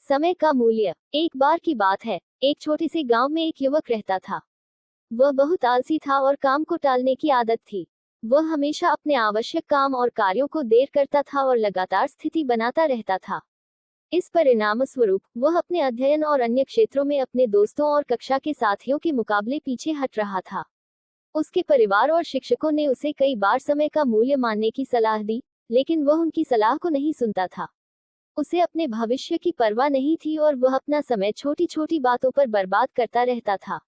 समय का मूल्य। एक बार की बात है, एक छोटे से गांव में एक युवक रहता था। वह बहुत आलसी था और काम को टालने की आदत थी। वह हमेशा अपने आवश्यक काम और कार्यों को देर करता था और लगातार स्थिति बनाता रहता था। इस परिणाम स्वरूप वह अपने अध्ययन और अन्य क्षेत्रों में अपने दोस्तों और कक्षा के साथियों के मुकाबले पीछे हट रहा था। उसके परिवार और शिक्षकों ने उसे कई बार समय का मूल्य मानने की सलाह दी, लेकिन वह उनकी सलाह को नहीं सुनता था। उसे अपने भविष्य की परवाह नहीं थी और वह अपना समय छोटी छोटी बातों पर बर्बाद करता रहता था।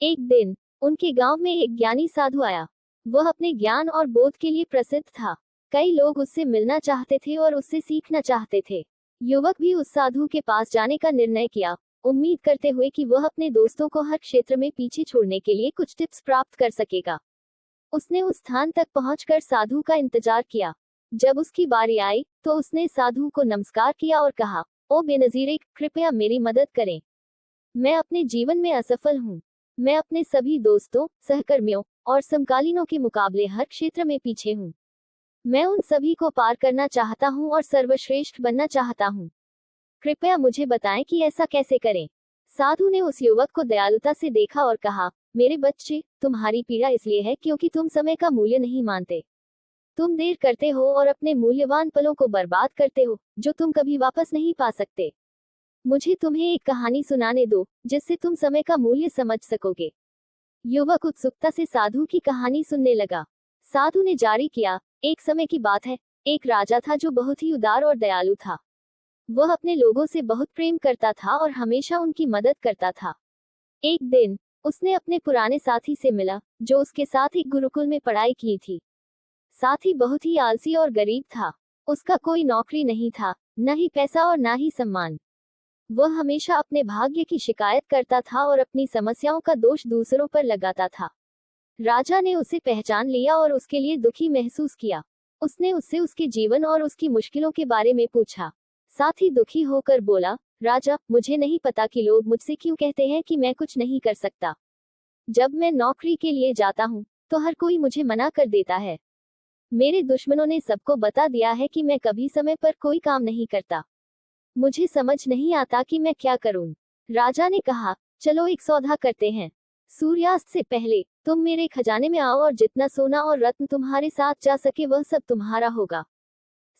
एक दिन उनके गांव में एक ज्ञानी साधु आया। वह अपने ज्ञान और बोध के लिए प्रसिद्ध था। कई लोग उससे मिलना चाहते थे और उससे सीखना चाहते थे। युवक भी उस साधु के पास जाने का निर्णय किया, उम्मीद करते हुए कि वह अपने दोस्तों को हर क्षेत्र में पीछे छोड़ने के लिए कुछ टिप्स प्राप्त कर सकेगा। उसने उस स्थान तक पहुंचकर साधु का इंतजार किया। जब उसकी बारी आई तो उसने साधु को नमस्कार किया और कहा, ओ बेनजीर, कृपया मेरी मदद करें। मैं अपने जीवन में असफल हूँ। मैं अपने सभी दोस्तों, सहकर्मियों और समकालीनों के मुकाबले हर क्षेत्र में पीछे हूँ। मैं उन सभी को पार करना चाहता हूँ और सर्वश्रेष्ठ बनना चाहता हूँ। कृपया मुझे बताएं कि ऐसा कैसे करें। साधु ने उस युवक को दयालुता से देखा और कहा, मेरे बच्चे, तुम्हारी पीड़ा इसलिए है क्योंकि तुम समय का मूल्य नहीं मानते। तुम देर करते हो और अपने मूल्यवान पलों को बर्बाद करते हो, जो तुम कभी वापस नहीं पा सकते। मुझे तुम्हें एक कहानी सुनाने दो, जिससे तुम समय का मूल्य समझ सकोगे। युवक उत्सुकता से साधु की कहानी सुनने लगा। साधु ने जारी किया, एक समय की बात है, एक राजा था जो बहुत ही उदार और दयालु था। वह अपने लोगों से बहुत प्रेम करता था और हमेशा उनकी मदद करता था। एक दिन उसने अपने पुराने साथी से मिला, जो उसके साथ एक गुरुकुल में पढ़ाई की थी। साथी बहुत ही आलसी और गरीब था। उसका कोई नौकरी नहीं था, न ही पैसा और न ही सम्मान। वह हमेशा अपने भाग्य की शिकायत करता था और अपनी समस्याओं का दोष दूसरों पर लगाता था। राजा ने उसे पहचान लिया और उसके लिए दुखी महसूस किया। उसने उससे उसके जीवन और उसकी मुश्किलों के बारे में पूछा। साथ ही दुखी होकर बोला, राजा, मुझे नहीं पता कि लोग मुझसे क्यों कहते हैं कि मैं कुछ नहीं कर सकता। जब मैं नौकरी के लिए जाता हूँ तो हर कोई मुझे मना कर देता है। मेरे दुश्मनों ने सबको बता दिया है कि मैं कभी समय पर कोई काम नहीं करता। मुझे समझ नहीं आता कि मैं क्या करूं। राजा ने कहा, चलो एक सौदा करते हैं। सूर्यास्त से पहले तुम मेरे खजाने में आओ और जितना सोना और रत्न तुम्हारे साथ जा सके वह सब तुम्हारा होगा।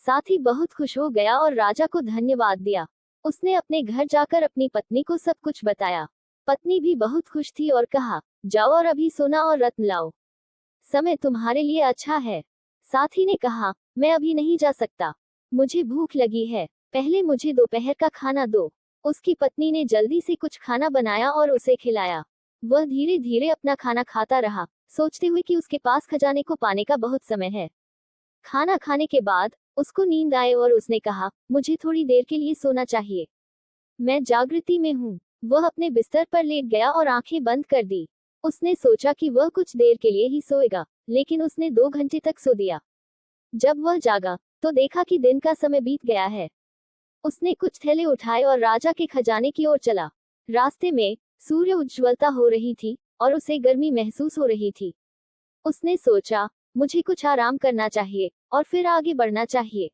साथ ही बहुत खुश हो गया और राजा को धन्यवाद दिया। उसने अपने घर जाकर अपनी पत्नी को सब कुछ बताया। पत्नी भी बहुत खुश थी और कहा, जाओ और अभी सोना और रत्न लाओ। समय तुम्हारे लिए अच्छा है। साथी ने कहा, मैं अभी नहीं जा सकता। मुझे भूख लगी है। पहले मुझे दोपहर का खाना दो। उसकी पत्नी ने जल्दी से कुछ खाना बनाया और उसे खिलाया। वह धीरे धीरे अपना खाना खाता रहा, सोचते हुए कि उसके पास खजाने को पाने का बहुत समय है। खाना खाने के बाद उसको नींद आए और उसने कहा, मुझे थोड़ी देर के लिए सोना चाहिए। मैं जागृति में हूँ। वह अपने बिस्तर पर लेट गया और आंखें बंद कर दी। उसने सोचा कि वह कुछ देर के लिए ही सोएगा, लेकिन उसने 2 घंटे तक सो दिया। जब वह जागा तो देखा कि दिन का समय बीत गया है। उसने कुछ थैले उठाए और राजा के खजाने की ओर चला। रास्ते में सूर्य उज्ज्वलता हो रही थी और उसे गर्मी महसूस हो रही थी। उसने सोचा, मुझे कुछ आराम करना चाहिए और फिर आगे बढ़ना चाहिए।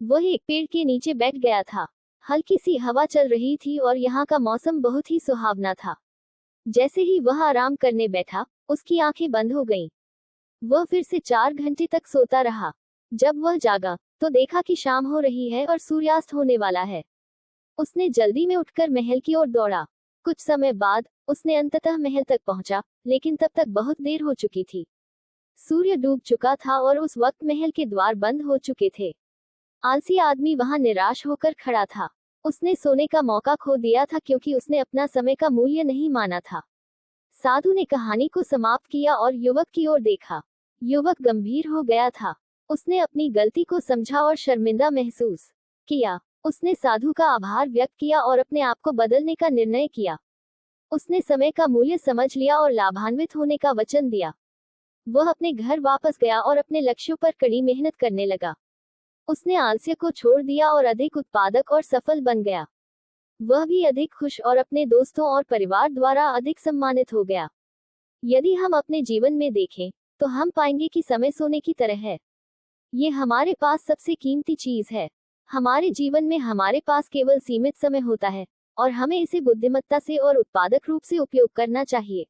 वह एक पेड़ के नीचे बैठ गया था। हल्की सी हवा चल रही थी और यहाँ का मौसम बहुत ही सुहावना था। जैसे ही वह आराम करने बैठा, उसकी आंखें बंद हो गईं। वह फिर से 4 घंटे तक सोता रहा। जब वह जागा तो देखा कि शाम हो रही है और सूर्यास्त होने वाला है। उसने जल्दी में उठकर महल की ओर दौड़ा। कुछ समय बाद उसने अंततः महल तक पहुंचा, लेकिन तब तक बहुत देर हो चुकी थी। सूर्य डूब चुका था और उस वक्त महल के द्वार बंद हो चुके थे। आलसी आदमी वहां निराश होकर खड़ा था। उसने सोने का मौका खो दिया था क्योंकि उसने अपना समय का मूल्य नहीं माना था। साधु ने कहानी को समाप्त किया और युवक की ओर देखा। युवक गंभीर हो गया था। उसने अपनी गलती को समझा और शर्मिंदा महसूस किया। उसने साधु का आभार व्यक्त किया और अपने आप को बदलने का निर्णय किया। उसने समय का मूल्य समझ लिया और लाभान्वित होने का वचन दिया। वह अपने घर वापस गया और अपने लक्ष्यों पर कड़ी मेहनत करने लगा। उसने आलस्य को छोड़ दिया और अधिक उत्पादक और सफल बन गया। वह भी अधिक खुश और अपने दोस्तों और परिवार द्वारा अधिक सम्मानित हो गया। यदि हम अपने जीवन में देखें तो हम पाएंगे कि समय सोने की तरह है। ये हमारे पास सबसे कीमती चीज है। हमारे जीवन में हमारे पास केवल सीमित समय होता है और हमें इसे बुद्धिमत्ता से और उत्पादक रूप से उपयोग करना चाहिए।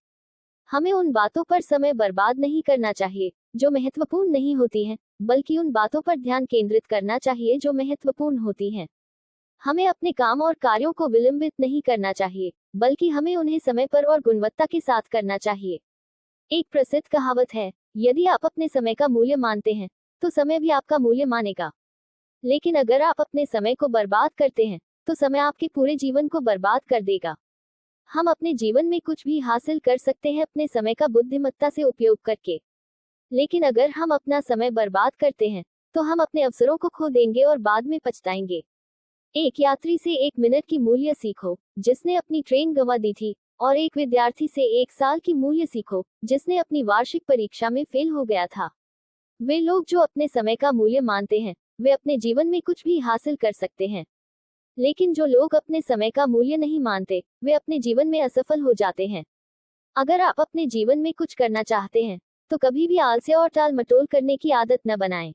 हमें उन बातों पर समय बर्बाद नहीं करना चाहिए जो महत्वपूर्ण नहीं होती हैं, बल्कि उन बातों पर ध्यान केंद्रित करना चाहिए जो महत्वपूर्ण होती हैं। हमें अपने काम और कार्यों को विलंबित नहीं करना चाहिए, बल्कि हमें उन्हें समय पर और गुणवत्ता के साथ करना चाहिए। एक प्रसिद्ध कहावत है, यदि आप अपने समय का मूल्य मानते हैं, तो समय भी आपका मूल्य मानेगा। लेकिन अगर आप अपने समय को बर्बाद करते हैं, तो समय आपके पूरे जीवन को बर्बाद कर देगा। हम अपने जीवन में कुछ भी हासिल कर सकते हैं अपने समय का बुद्धिमत्ता से उपयोग करके। लेकिन अगर हम अपना समय बर्बाद करते हैं, तो हम अपने अवसरों को खो देंगे और बाद में पछताएंगे। एक यात्री से 1 मिनट की मूल्य सीखो, जिसने अपनी ट्रेन गंवा दी थी, और एक विद्यार्थी से 1 साल की मूल्य सीखो, जिसने अपनी वार्षिक परीक्षा में फेल हो गया था। वे लोग जो अपने समय का मूल्य मानते हैं, वे अपने जीवन में कुछ भी हासिल कर सकते हैं। लेकिन जो लोग अपने समय का मूल्य नहीं मानते, वे अपने जीवन में असफल हो जाते हैं। अगर आप अपने जीवन में कुछ करना चाहते हैं, तो कभी भी आलस्य और टाल मटोल करने की आदत न बनाएं।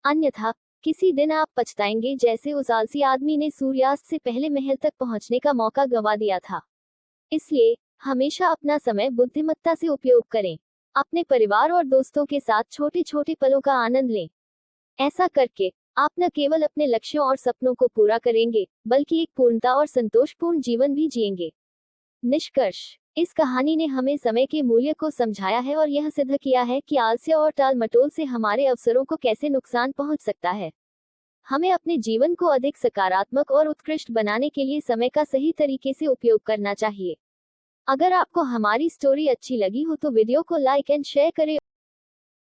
अन्यथा किसी दिन आप पछताएंगे, जैसे उस आलसी आदमी ने सूर्यास्त से पहले महल तक पहुंचने का मौका गंवा दिया था। इसलिए हमेशा अपना समय बुद्धिमत्ता से उपयोग करें। अपने परिवार और दोस्तों के साथ छोटे छोटे पलों का आनंद लें। ऐसा करके आप न केवल अपने लक्ष्यों और सपनों को पूरा करेंगे, बल्कि एक पूर्णता और संतोषपूर्ण जीवन भी जिएंगे। निष्कर्ष, इस कहानी ने हमें समय के मूल्य को समझाया है और यह सिद्ध किया है कि आलस्य और टाल मटोल से हमारे अवसरों को कैसे नुकसान पहुंच सकता है। हमें अपने जीवन को अधिक सकारात्मक और उत्कृष्ट बनाने के लिए समय का सही तरीके से उपयोग करना चाहिए। अगर आपको हमारी स्टोरी अच्छी लगी हो तो वीडियो को लाइक एंड शेयर करें।